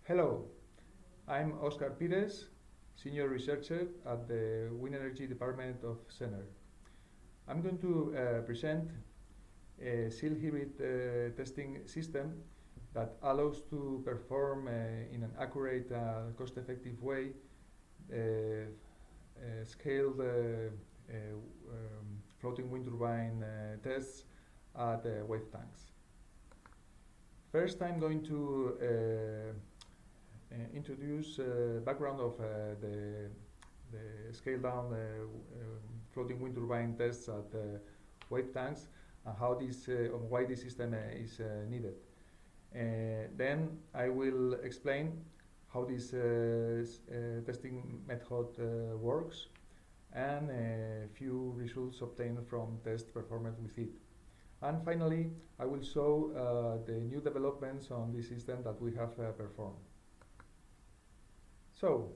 Hello, I'm Oscar Pires, Senior Researcher at the Wind Energy Department of CENER. I'm going to present a seal hybrid testing system that allows to perform in an accurate, cost-effective way scaled floating wind turbine tests at wave tanks. First, I'm going to introduce background of the scale down floating wind turbine tests at wave tanks and how this why this system is needed. Then I will explain how this testing method works and a few results obtained from tests performed with it. And finally, I will show the new developments on this system that we have performed. So,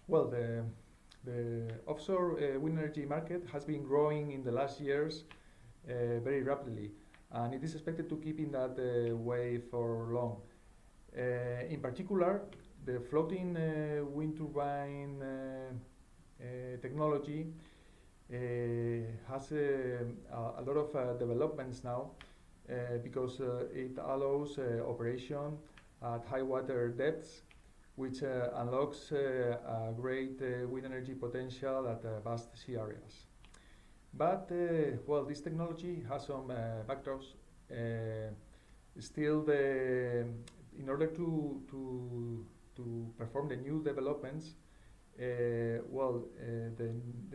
well, the offshore wind energy market has been growing in the last years very rapidly, and it is expected to keep in that way for long. In particular, the floating wind turbine technology has a lot of developments now because it allows operation at high water depths, which unlocks a great wind energy potential at vast sea areas. But, well, this technology has some factors. Still, in order to perform the new developments, the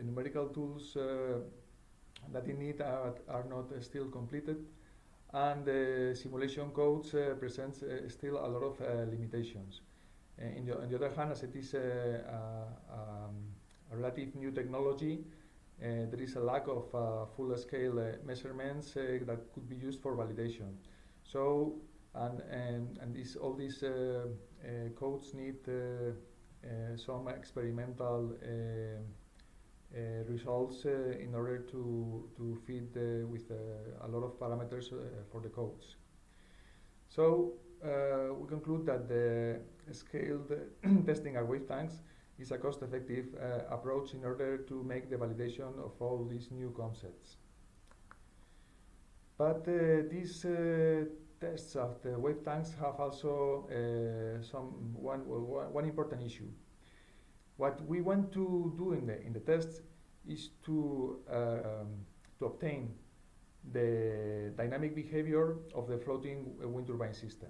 numerical tools that you need are not still completed, and the simulation codes presents still a lot of limitations. On the other hand, as it is a relative new technology, there is a lack of full-scale measurements that could be used for validation. So, all these codes need some experimental results in order to feed with a lot of parameters for the codes. So we conclude that the scaled testing at wave tanks is a cost-effective approach in order to make the validation of all these new concepts. But these tests of the wave tanks have also one important issue. What we want to do in the tests is to obtain the dynamic behavior of the floating wind turbine system,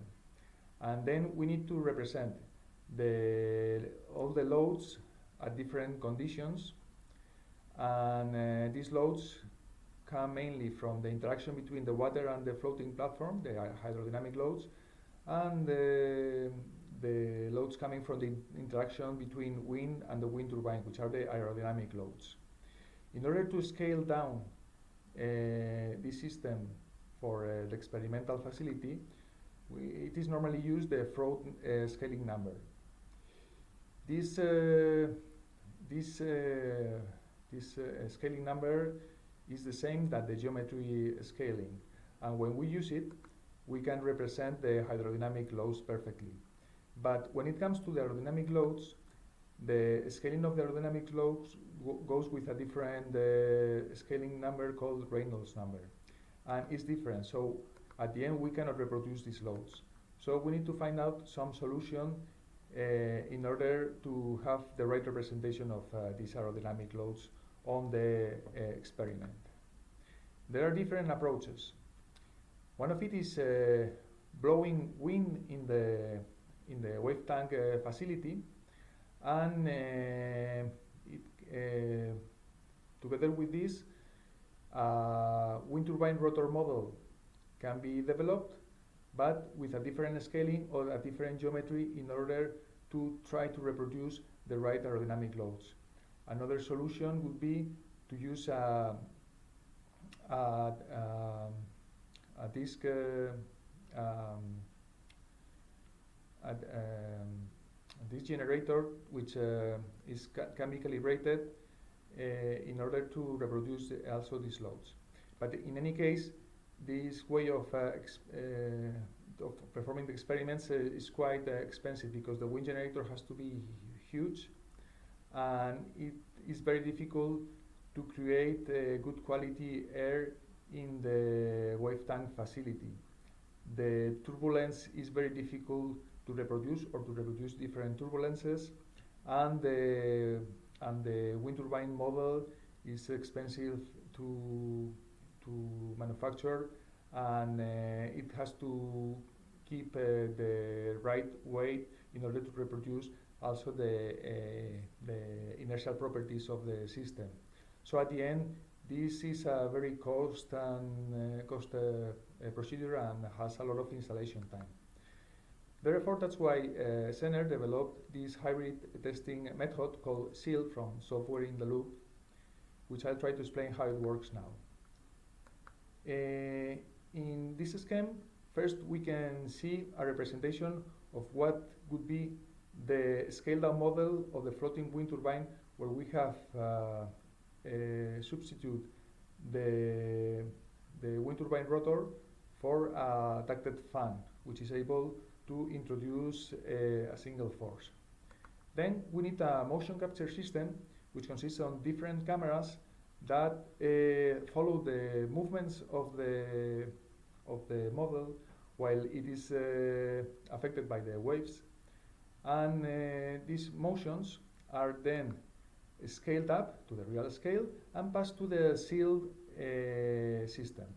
and then we need to represent all the loads at different conditions, and these loads come mainly from the interaction between the water and the floating platform, the hydrodynamic loads, and the loads coming from the interaction between wind and the wind turbine, which are the aerodynamic loads. In order to scale down this system for the experimental facility, it is normally used the float scaling number. This scaling number is the same that the geometry scaling, and when we use it, we can represent the hydrodynamic loads perfectly. But when it comes to the aerodynamic loads, the scaling of the aerodynamic loads goes with a different scaling number called Reynolds number, and it's different. So at the end, we cannot reproduce these loads. So we need to find out some solution in order to have the right representation of these aerodynamic loads on the experiment. There are different approaches. One of it is blowing wind in the wave tank facility, and together with this, wind turbine rotor model can be developed, but with a different scaling or a different geometry in order to try to reproduce the right aerodynamic loads. Another solution would be to use a disk this generator, which can be calibrated in order to reproduce also these loads. But in any case, this way of of performing the experiments is quite expensive because the wind generator has to be huge, and it is very difficult to create good quality air in the wave tank facility. The turbulence is very difficult to reproduce or to reproduce different turbulences, and the wind turbine model is expensive to manufacture, and it has to keep the right weight in order to reproduce also the inertial properties of the system. So at the end, this is a very cost procedure and has a lot of installation time. Therefore, that's why Zener developed this hybrid testing method called SEAL, from software in the loop, which I'll try to explain how it works now. In this scheme, first we can see a representation of what would be the scaled-down model of the floating wind turbine, where we have substitute the wind turbine rotor for a ducted fan, which is able to introduce a single force. Then we need a motion capture system, which consists of different cameras that follow the movements of the model while it is affected by the waves, and these motions are then scaled up to the real scale and passed to the sealed system.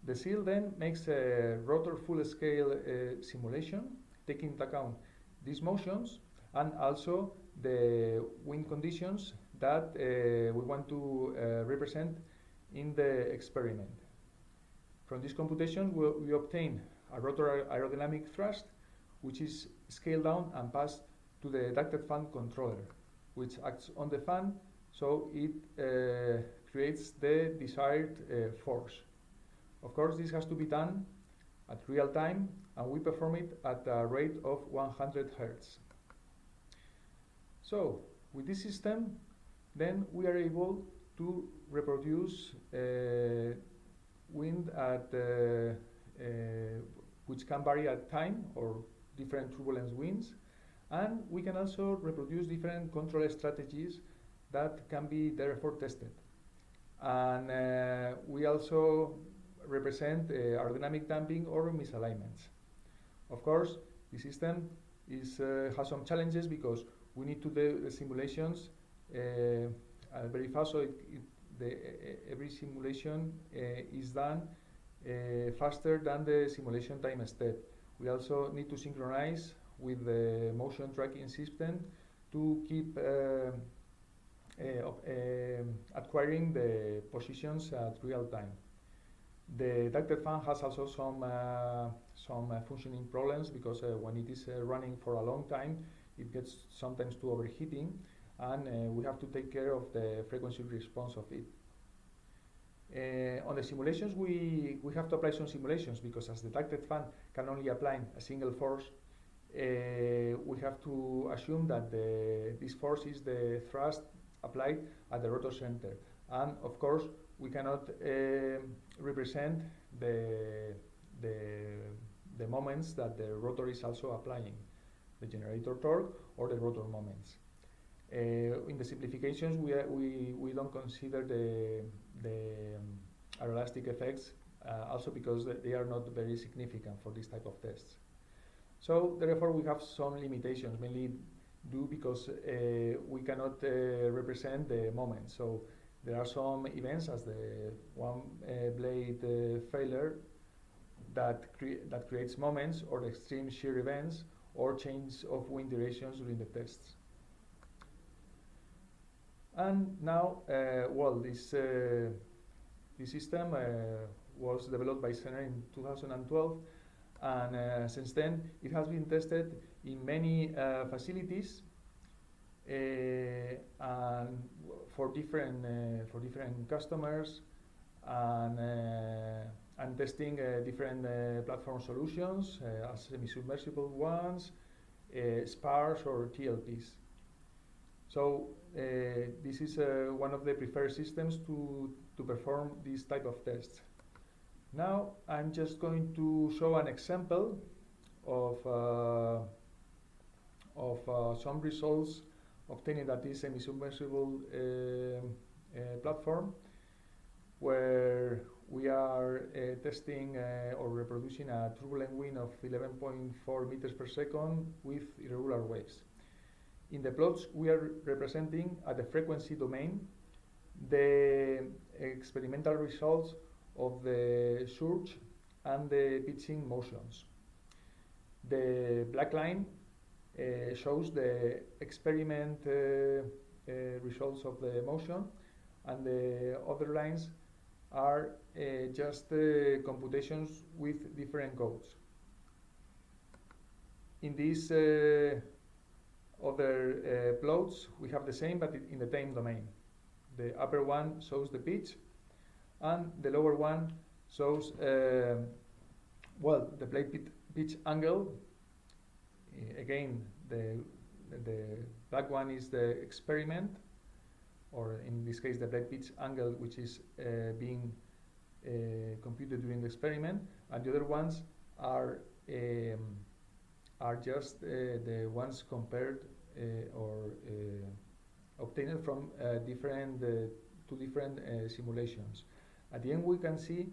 The seal then makes a rotor full-scale simulation, taking into account these motions and also the wind conditions that we want to represent in the experiment. From this computation, we obtain a rotor aerodynamic thrust, which is scaled down and passed to the ducted fan controller, which acts on the fan, so it creates the desired force. Of course, this has to be done at real time, and we perform it at a rate of 100 Hertz. So, with this system, then we are able to reproduce wind at which can vary at time or different turbulence winds, and we can also reproduce different control strategies that can be therefore tested. And we also represent aerodynamic damping or misalignments. Of course, the system has some challenges because we need to do the simulations very fast, so every simulation is done faster than the simulation time step. We also need to synchronize with the motion tracking system to keep acquiring the positions at real time. The ducted fan has also some functioning problems because when it is running for a long time, it gets sometimes to overheating, and we have to take care of the frequency response of it. On the simulations, we have to apply some simulations because as the ducted fan can only apply a single force, we have to assume that this force is the thrust applied at the rotor center. And of course, we cannot represent the moments that the rotor is also applying, the generator torque or the rotor moments. In the simplifications, we don't consider the aeroelastic effects, also because they are not very significant for this type of tests. So therefore, we have some limitations, mainly due because we cannot represent the moment. So there are some events, as the one blade failure, that creates moments, or extreme shear events, or change of wind directions during the tests. And now, this system was developed by Zener in 2012, and since then it has been tested in many facilities and for different customers, and testing different platform solutions as semi-submersible ones, spars or TLPs. So this is one of the preferred systems to perform this type of tests. Now I'm just going to show an example of some results obtained at this semi-submersible platform, where we are testing or reproducing a turbulent wind of 11.4 meters per second with irregular waves. In the plots, we are representing at the frequency domain the experimental results of the surge and the pitching motions. The black line shows the experiment results of the motion, and the other lines are just computations with different codes. In these other plots, we have the same, but in the time domain. The upper one shows the pitch, and the lower one shows well, the blade pitch angle. Again, the black one is the experiment, or in this case the blade pitch angle, which is being computed during the experiment, and the other ones are just the ones compared or obtained from two different simulations. At the end, we can see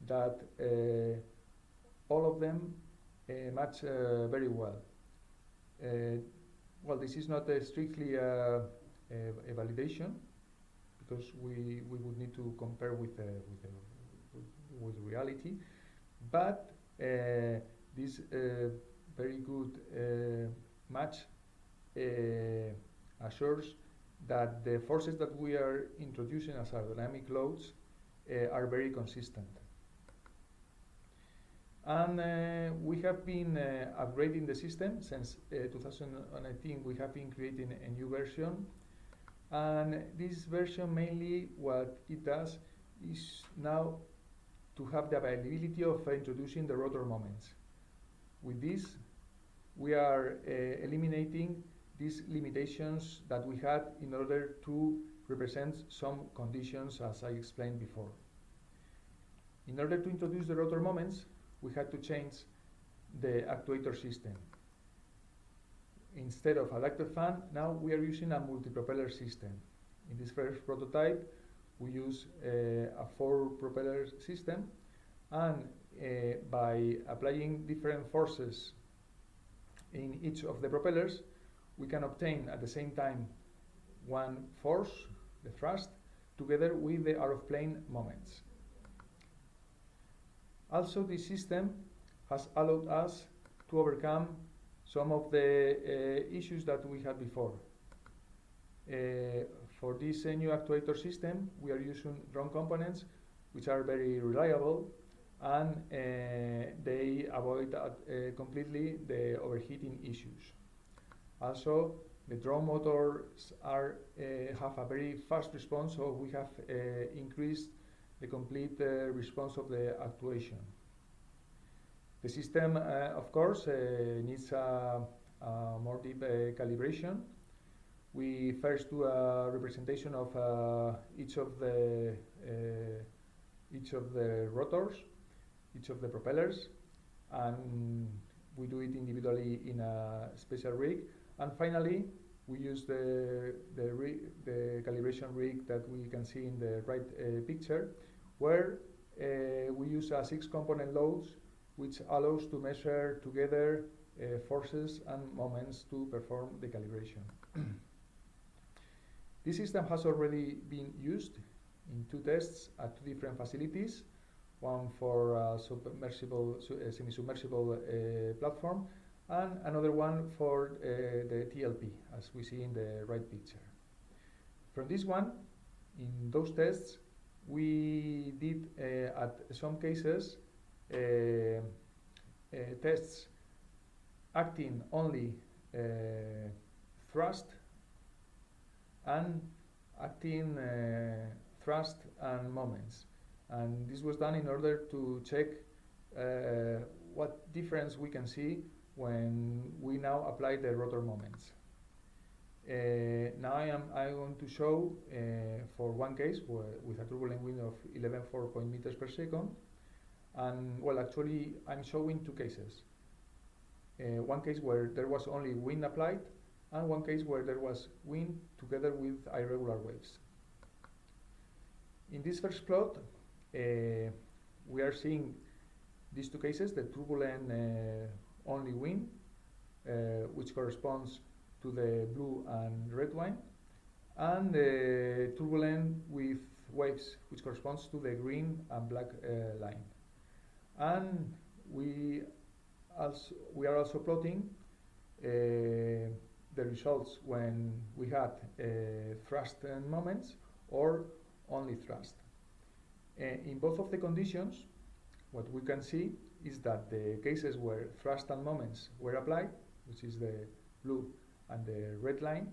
that all of them match very well. Well, this is not strictly a validation, because we would need to compare with reality, but this very good match assures that the forces that we are introducing as aerodynamic loads are very consistent. And we have been upgrading the system since 2019. We have been creating a new version, and this version mainly what it does is now to have the availability of introducing the rotor moments. With this, we are eliminating these limitations that we had in order to represent some conditions, as I explained before. In order to introduce the rotor moments, we had to change the actuator system. Instead of a ducted fan, now we are using a multi-propeller system. In this first prototype, we use a 4-propeller system, and by applying different forces in each of the propellers, we can obtain at the same time one force, the thrust, together with the out-of-plane moments. Also, this system has allowed us to overcome some of the issues that we had before. For this new actuator system, we are using drum components which are very reliable, and they avoid completely the overheating issues. Also, the drum motors have a very fast response, so we have increased the complete response of the actuation. The system, of course, needs a more deep calibration. We first do a representation of each of the rotors, each of the propellers, and we do it individually in a special rig. And finally, we use the calibration rig that we can see in the right picture, where we use a 6-component loads, which allows to measure together forces and moments to perform the calibration. This system has already been used in 2 tests at 2 different facilities, one for semi-submersible platform, and another one for the TLP, as we see in the right picture. From this one, in those tests, we did at some cases tests acting only thrust and acting thrust and moments. And this was done in order to check what difference we can see when we now apply the rotor moments. Now I want to show for one case with a turbulent wind of 11.4 meters per second, And well, actually, I'm showing two cases. One case where there was only wind applied, and one case where there was wind together with irregular waves. In this first plot, we are seeing these two cases, the turbulent only wind, which corresponds to the blue and red line, and the turbulent with waves, which corresponds to the green and black line. And we are also plotting the results when we had thrust moments or only thrust. In both of the conditions, what we can see is that the cases where thrust and moments were applied, which is the blue and the red line,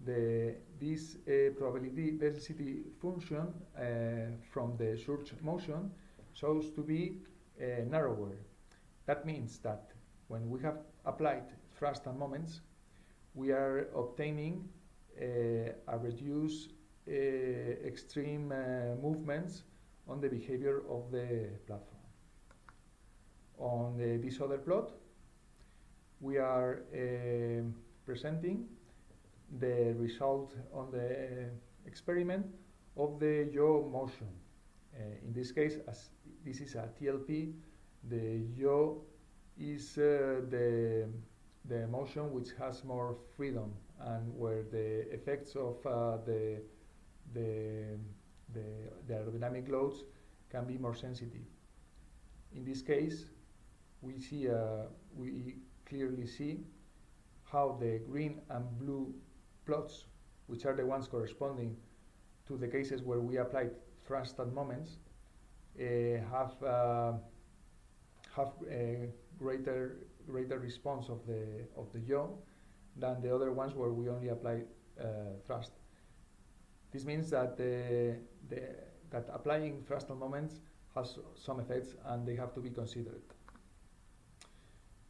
this probability density function from the surge motion shows to be narrower. That means that when we have applied thrust and moments, we are obtaining a reduced extreme movements on the behavior of the platform. On this other plot, we are presenting the result on the experiment of the yaw motion. In this case, as this is a TLP, the yaw is the motion which has more freedom and where the effects of the aerodynamic loads can be more sensitive. In this case, we clearly see how the green and blue plots, which are the ones corresponding to the cases where we applied thrust and moments, have a greater response of the yaw than the other ones where we only apply thrust. This means that that applying thrust and moments has some effects and they have to be considered.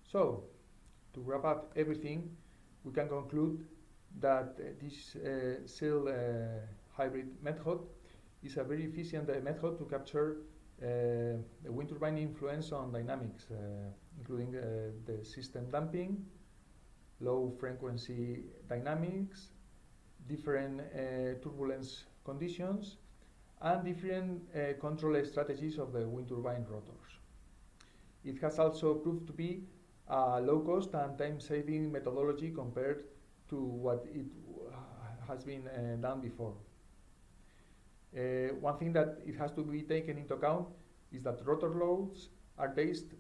So, to wrap up everything, we can conclude that this cell hybrid method is a very efficient method to capture the wind turbine influence on dynamics, including the system damping, low frequency dynamics, different turbulence conditions, and different control strategies of the wind turbine rotors. It has also proved to be a low-cost and time-saving methodology compared to what it has been done before. One thing that it has to be taken into account is that rotor loads are based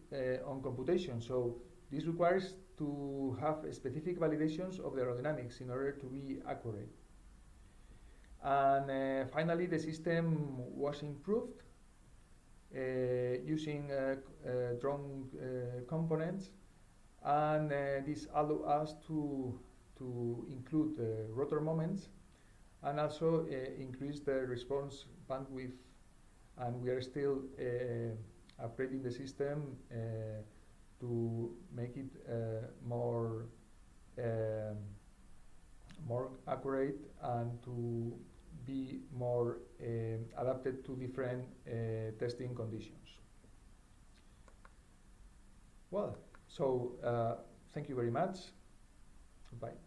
on computation, so this requires to have specific validations of the aerodynamics in order to be accurate. And finally, the system was improved using drone components, and this allowed us to include rotor moments and also increase the response bandwidth, and we are still upgrading the system to make it more accurate and to be more adapted to different testing conditions. Well, so thank you very much. Goodbye.